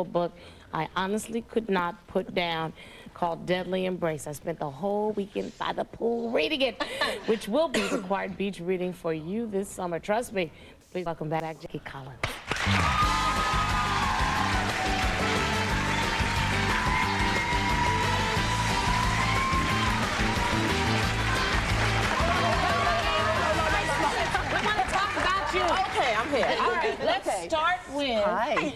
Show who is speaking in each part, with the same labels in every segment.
Speaker 1: book I honestly could not put down called Deadly Embrace. I spent the whole weekend by the pool reading it, which will be required beach reading for you this summer. Trust me. Please welcome back Jackie Collins.
Speaker 2: Okay, I'm here.
Speaker 1: All right, let's start with.
Speaker 2: Hi.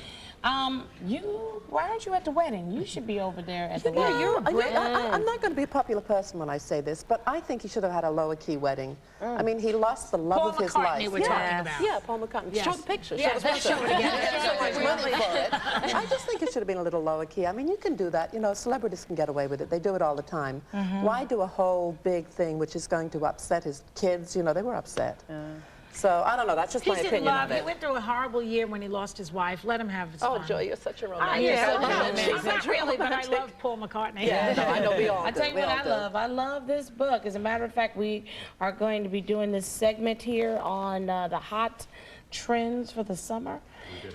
Speaker 1: Why aren't you at the wedding? You should be over there at the wedding.
Speaker 2: I'm not going to be a popular person when I say this, but I think he should have had a lower key wedding. I mean, he lost the love of his life.
Speaker 1: We're talking about.
Speaker 2: Yeah, Paul McCartney.
Speaker 1: Yes.
Speaker 2: Show the picture.
Speaker 1: Yes, let's show it again.
Speaker 2: So much money for it. I just think it should have been a little lower key. I mean, you can do that. You know, celebrities can get away with it. They do it all the time. Why do a whole big thing which is going to upset his kids? You know, they were upset. So, I don't know, that's just my opinion of it.
Speaker 3: He went through a horrible year when he lost his wife. Let him have his fun.
Speaker 2: Oh, Joy, you're such a romantic.
Speaker 3: I'm not really, but I love Paul McCartney.
Speaker 2: Yeah, no, I know we all do.
Speaker 1: I tell you what I love. I love this book. As a matter of fact, we are going to be doing this segment here on the hot trends for the summer.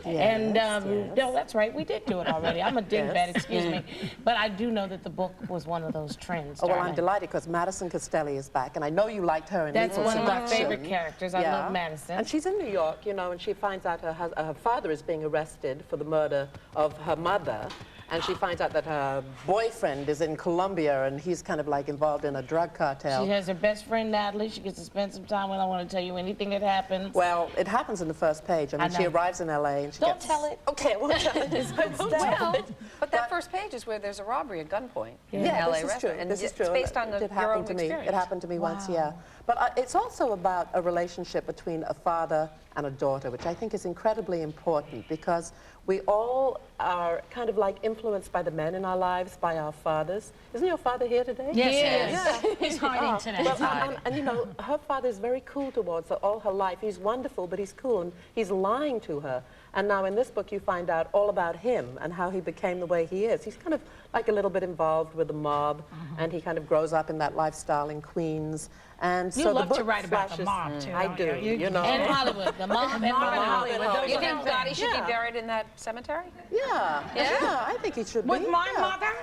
Speaker 1: And no, that's right. We did do it already. I'm a dingbat, excuse me. But I do know that the book was one of those trends.
Speaker 2: Oh, well, I'm delighted because Madison Castelli is back, and I know you liked her in
Speaker 1: That's
Speaker 2: Lethal
Speaker 1: one of my
Speaker 2: Seduction.
Speaker 1: favorite characters. I love Madison.
Speaker 2: And she's in New York, you know, and she finds out her father is being arrested for the murder of her mother. And she finds out that her boyfriend is in Colombia, and he's kind of like involved in a drug cartel.
Speaker 1: She has her best friend, Natalie. She gets to spend some time with. I want to tell you anything that happens.
Speaker 2: Well, it happens in the first page. I mean, she arrives in L.A. and she
Speaker 1: Don't tell it.
Speaker 2: Okay, I won't tell it. It's good stuff.
Speaker 4: Well, but that first page is where there's a robbery at gunpoint in an LA restaurant. And
Speaker 2: this is true.
Speaker 4: It's based on your own experience.
Speaker 2: It happened to me once, yeah. But it's also about a relationship between a father and a daughter, which I think is incredibly important because we all are kind of like influenced by the men in our lives, by our fathers. Isn't your father here today?
Speaker 3: Yes, He's hiding today.
Speaker 2: Well, and you know, her father is very cool towards her all her life. He's wonderful, but he's cool, and he's lying to her. And now in this book, you find out all about him and how he became the way he is. He's kind of like a little bit involved with the mob, and he kind of grows up in that lifestyle in Queens. And
Speaker 3: you
Speaker 2: so
Speaker 3: love
Speaker 2: the book
Speaker 3: to write about the
Speaker 2: flashes,
Speaker 3: mob, too.
Speaker 2: I do, you know.
Speaker 1: And Hollywood. The mob and Hollywood.
Speaker 4: You think Dottie should be buried in that cemetery?
Speaker 2: Yeah, I think he should
Speaker 3: With
Speaker 2: be.
Speaker 3: my mother?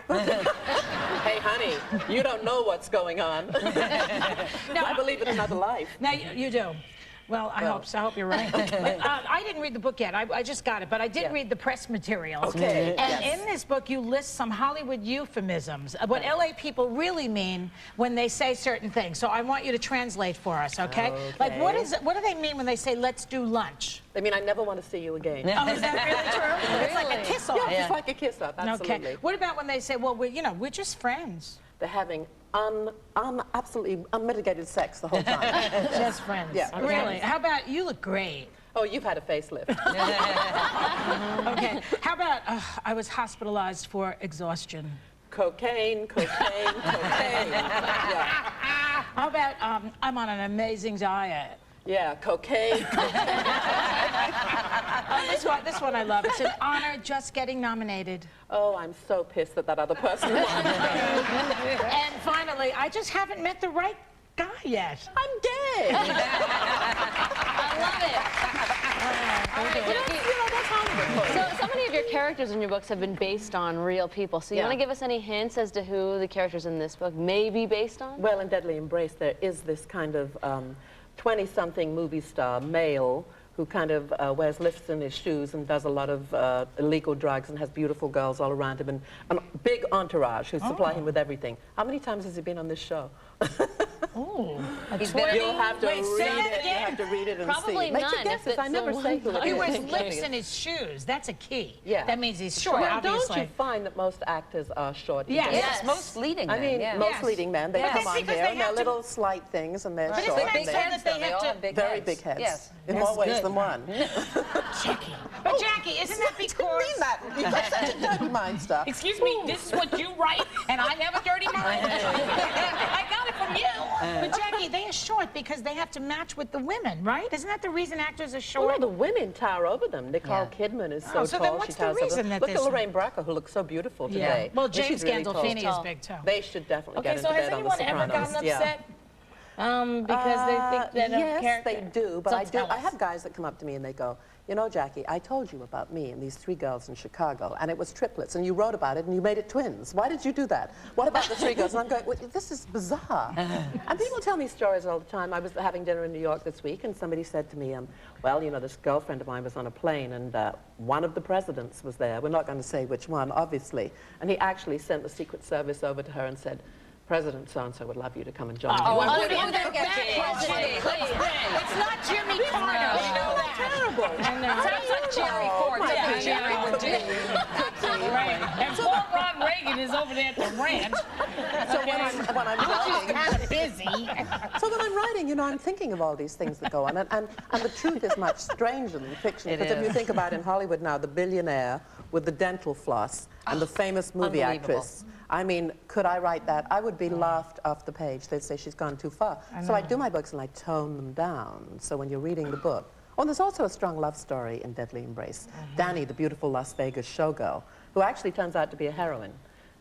Speaker 2: Hey, honey, you don't know what's going on. I believe in another life.
Speaker 3: Now, you do. Well, I hope so. I hope you're right. But, I didn't read the book yet. I just got it. But I did read the press materials.
Speaker 2: Okay.
Speaker 3: And in this book, you list some Hollywood euphemisms, what LA people really mean when they say certain things. So I want you to translate for us, okay? Like, what do they mean when they say, let's do lunch?
Speaker 2: I mean, I never want to see you again.
Speaker 3: Oh, is that really true? It's like a kiss-off.
Speaker 2: Yeah, it's like a kiss-off, absolutely.
Speaker 3: Okay. What about when they say, well, we're just friends?
Speaker 2: They're having absolutely unmitigated sex the whole time.
Speaker 1: Just friends.
Speaker 2: Yeah.
Speaker 1: Okay.
Speaker 3: Really? How about, you look great.
Speaker 2: Oh, you've had a facelift.
Speaker 3: Okay. How about, I was hospitalized for exhaustion.
Speaker 2: Cocaine. Yeah.
Speaker 3: How about, I'm on an amazing diet.
Speaker 2: Yeah, cocaine.
Speaker 3: This one I love. It's an honor just getting nominated.
Speaker 2: Oh, I'm so pissed that that other person won.
Speaker 3: And finally, I just haven't met the right guy yet.
Speaker 2: I'm gay.
Speaker 5: So, so many of your characters in your books have been based on real people. So you want to give us any hints as to who the characters in this book may be based on?
Speaker 2: Well, in Deadly Embrace, there is this kind of 20-something movie star, male, who kind of wears lifts in his shoes and does a lot of illegal drugs and has beautiful girls all around him and a big entourage who supply him with everything. How many times has he been on this show?
Speaker 1: Oh,
Speaker 2: You'll have to read it. You have to read it and
Speaker 5: Probably
Speaker 2: see. Make
Speaker 5: none,
Speaker 2: your
Speaker 5: if
Speaker 2: guesses.
Speaker 5: it's
Speaker 2: I never
Speaker 5: the
Speaker 2: say who it
Speaker 3: He
Speaker 2: is.
Speaker 3: wears lips in his shoes. That's a key.
Speaker 2: Yeah.
Speaker 3: That means he's short,
Speaker 2: Well,
Speaker 3: obviously.
Speaker 2: don't you find that most actors are short?
Speaker 3: Yes.
Speaker 4: Yes, most leading
Speaker 2: I
Speaker 4: men,
Speaker 2: mean, most leading men, they
Speaker 3: But
Speaker 2: come
Speaker 3: that's
Speaker 2: on
Speaker 3: because
Speaker 2: here
Speaker 3: they
Speaker 2: and they're
Speaker 3: have to-
Speaker 2: little slight things and they're
Speaker 3: But
Speaker 2: short.
Speaker 3: isn't that
Speaker 2: and
Speaker 3: so
Speaker 2: they're
Speaker 3: that they
Speaker 4: They
Speaker 3: have
Speaker 4: all
Speaker 3: to...
Speaker 4: have big
Speaker 2: very
Speaker 4: heads.
Speaker 2: big heads.
Speaker 4: Yes.
Speaker 2: In more ways
Speaker 1: good.
Speaker 2: than one.
Speaker 3: But Jackie, isn't that
Speaker 2: Didn't
Speaker 3: because...
Speaker 2: mean that. You got such a dirty mind stuff.
Speaker 1: excuse me, this is what you write, and I have a dirty mind? I got it from you.
Speaker 3: But Jackie, they are short because they have to match with the women, right? Isn't that the reason actors are
Speaker 2: Well,
Speaker 3: short?
Speaker 2: no, the women tower over them. Nicole Kidman is so
Speaker 3: so then
Speaker 2: tall.
Speaker 3: what's
Speaker 2: She
Speaker 3: the
Speaker 2: towers over
Speaker 3: reason
Speaker 2: them.
Speaker 3: that
Speaker 2: Look at
Speaker 3: this-
Speaker 2: Lorraine Bracco, who looks so beautiful today.
Speaker 3: Well,
Speaker 2: But
Speaker 3: James
Speaker 2: she's really
Speaker 3: Gandolfini is
Speaker 2: tall.
Speaker 3: big, too.
Speaker 2: They should definitely
Speaker 1: Okay,
Speaker 2: get
Speaker 1: so
Speaker 2: into
Speaker 1: has
Speaker 2: bed on The
Speaker 1: anyone ever
Speaker 2: Sopranos.
Speaker 1: gotten upset? Because they think that a
Speaker 2: yes,
Speaker 1: character...
Speaker 2: they do, but
Speaker 1: So
Speaker 2: I
Speaker 1: tell
Speaker 2: I
Speaker 1: us.
Speaker 2: have guys that come up to me and they go, you know, Jackie, I told you about me and these 3 girls in Chicago, and it was triplets, and you wrote about it, and you made it twins. Why did you do that? What about the 3 girls? And I'm going, well, this is bizarre. And people tell me stories all the time. I was having dinner in New York this week, and somebody said to me, well, you know, this girlfriend of mine was on a plane, and one of the presidents was there. We're not going to say which one, obviously. And he actually sent the Secret Service over to her and said, President so-and-so would love you to come and join me.
Speaker 3: Oh,
Speaker 4: Well,
Speaker 3: who did
Speaker 4: who
Speaker 3: that?
Speaker 4: did get
Speaker 3: It's not Jimmy Carter. You know that.
Speaker 2: Terrible.
Speaker 4: Sounds like Jerry Ford. That's what Jerry would do.
Speaker 1: Right. And poor Ron Reagan is over there at the ranch.
Speaker 2: So when I'm writing,
Speaker 1: Kind of busy.
Speaker 2: so when I'm writing, you know, I'm thinking of all these things that go on, and the truth is much stranger than fiction.
Speaker 4: It
Speaker 2: Because if you
Speaker 4: is.
Speaker 2: think about in Hollywood now, the billionaire with the dental floss and the famous movie
Speaker 4: Unbelievable.
Speaker 2: actress. I mean, could I write that? I would be laughed off the page. They'd say she's gone too far. So I do my books and I tone them down. So when you're reading the book, oh, and there's also a strong love story in Deadly Embrace. Danny, the beautiful Las Vegas showgirl, who actually turns out to be a heroine.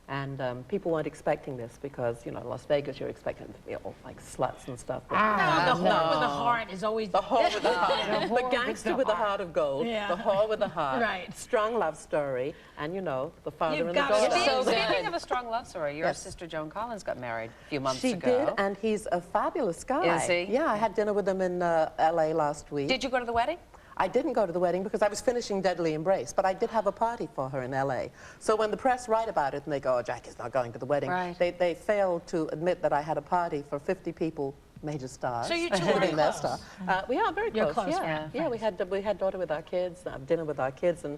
Speaker 2: And people weren't expecting this because, you know, Las Vegas, you're expecting them to be all like sluts and stuff. But
Speaker 3: No, the whore with the heart is always
Speaker 2: the whore with the heart. The gangster with the heart of gold.
Speaker 3: Yeah.
Speaker 2: The whore with the heart.
Speaker 3: Right.
Speaker 2: Strong love story. And, you know, the father
Speaker 3: You've
Speaker 2: and the
Speaker 3: got
Speaker 2: daughter.
Speaker 3: it.
Speaker 4: So
Speaker 5: good.
Speaker 4: speaking of a strong love story, your
Speaker 2: Yes.
Speaker 4: sister Joan Collins got married a few months
Speaker 2: She
Speaker 4: ago.
Speaker 2: did, and he's a fabulous guy.
Speaker 4: Is he?
Speaker 2: Yeah, I had dinner with him in L.A. last week.
Speaker 4: Did you go to the wedding?
Speaker 2: I didn't go to the wedding because I was finishing Deadly Embrace, but I did have a party for her in L.A. So when the press write about it and they go, oh, Jackie's not going to the wedding,
Speaker 4: Right.
Speaker 2: they fail to admit that I had a party for 50 people, major stars.
Speaker 3: So you two are
Speaker 2: including their
Speaker 3: close.
Speaker 2: star. We are very
Speaker 3: You're
Speaker 2: close,
Speaker 3: close,
Speaker 2: yeah.
Speaker 3: right.
Speaker 2: Yeah, we had daughter with our kids, dinner with our kids, and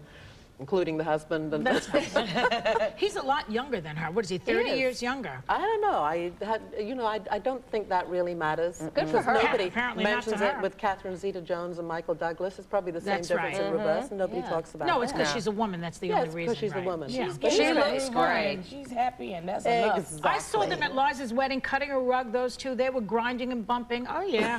Speaker 2: including the husband. And
Speaker 3: He's a lot younger than her. What is he, 30
Speaker 2: is.
Speaker 3: years younger?
Speaker 2: I don't know. I don't think that really matters.
Speaker 4: Good for her.
Speaker 2: Nobody
Speaker 3: Apparently not to
Speaker 2: mentions
Speaker 3: her.
Speaker 2: it with Catherine Zeta-Jones and Michael Douglas. It's probably the same
Speaker 3: That's
Speaker 2: difference
Speaker 3: right.
Speaker 2: in reverse, and nobody talks about
Speaker 3: No, it's
Speaker 2: that.
Speaker 3: because she's a woman. That's the
Speaker 2: Yeah,
Speaker 3: only
Speaker 2: it's
Speaker 3: reason.
Speaker 2: because she's a
Speaker 3: right.
Speaker 2: woman.
Speaker 3: Yeah.
Speaker 2: She's
Speaker 4: She
Speaker 2: great.
Speaker 4: looks great.
Speaker 1: She's happy, and that's enough.
Speaker 2: Exactly.
Speaker 3: I saw them at Liza's wedding, cutting a rug, those two. They were grinding and bumping. Oh, yeah.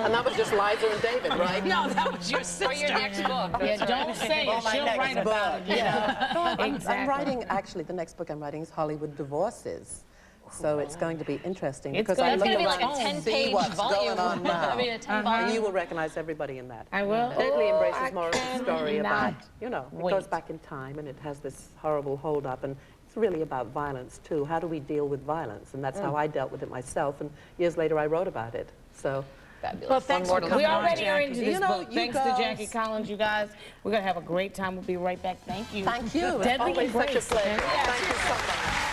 Speaker 2: And that was just Liza and David, right?
Speaker 3: No, that was your sister.
Speaker 4: For your next book.
Speaker 1: Yeah, don't say it. She'll write about it. Yeah.
Speaker 2: I'm
Speaker 1: Exactly.
Speaker 2: writing, actually, the next book I'm writing is Hollywood Divorces. So it's going to be interesting
Speaker 1: It's
Speaker 2: because
Speaker 1: gonna
Speaker 2: I
Speaker 1: be
Speaker 2: look
Speaker 1: like a
Speaker 2: around and
Speaker 5: 10-page
Speaker 2: see what's
Speaker 5: volume.
Speaker 2: going on now.
Speaker 5: I mean, a 10
Speaker 2: And
Speaker 5: volume.
Speaker 2: you will recognize everybody in that.
Speaker 1: I will.
Speaker 2: Deadly
Speaker 1: Oh,
Speaker 2: Embrace
Speaker 1: I
Speaker 2: is more of a story about,
Speaker 1: cannot
Speaker 2: you know, it
Speaker 1: wait.
Speaker 2: goes back in time and it has this horrible hold-up, and it's really about violence too. How do we deal with violence? And that's how I dealt with it myself, and years later I wrote about it. So
Speaker 4: Fabulous.
Speaker 3: Well, thanks
Speaker 4: One
Speaker 3: for
Speaker 4: more to
Speaker 3: coming
Speaker 1: We
Speaker 4: look
Speaker 3: on,
Speaker 1: already are
Speaker 3: Jackie.
Speaker 1: into this
Speaker 2: You know,
Speaker 1: book.
Speaker 2: you
Speaker 1: Thanks to
Speaker 2: girls-
Speaker 1: Jackie Collins, you guys. We're going to have a great time. We'll be right back. Thank you.
Speaker 2: thank you.
Speaker 1: Deadly
Speaker 2: Always such a
Speaker 1: Embrace.
Speaker 2: pleasure. Thank you so much.